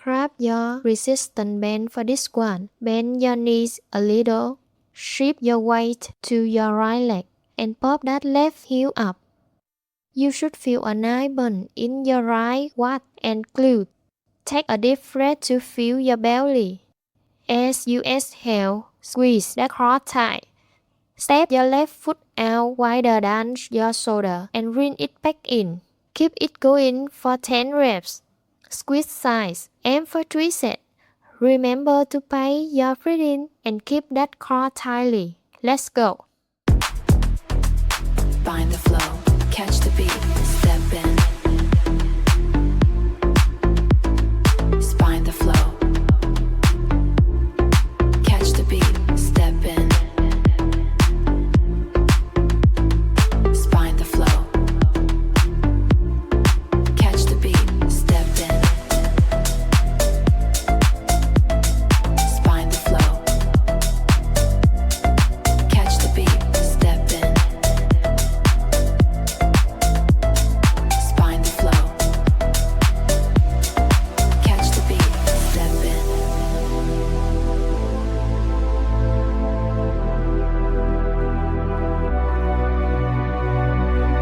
Grab your resistance band for this one. Bend your knees a little. Shift your weight to your right leg and pop that left heel up. You should feel a nice burn in your right quad and glute. Take a deep breath to feel your belly. As you exhale, squeeze that core tight. Step your left foot out wider than your shoulder and bring it back in. Keep it going for 10 reps. Squeeze sides. Aim for 3 sets. Remember to pay your breathing and keep that core tightly. Let's go. Find the flow, catch the beat, step in. Find the flow, catch the beat, step in. Find the flow, catch the beat, step in. Find the flow, catch the beat, step in. Find the flow, catch the beat, step in.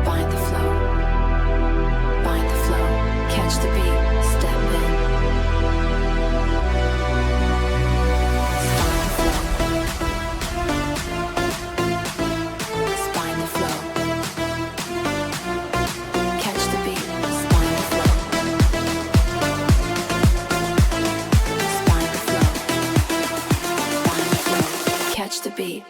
Find the flow, catch the beat, step in. Find the flow, catch the beat, find the flow. Find the flow, catch the beat.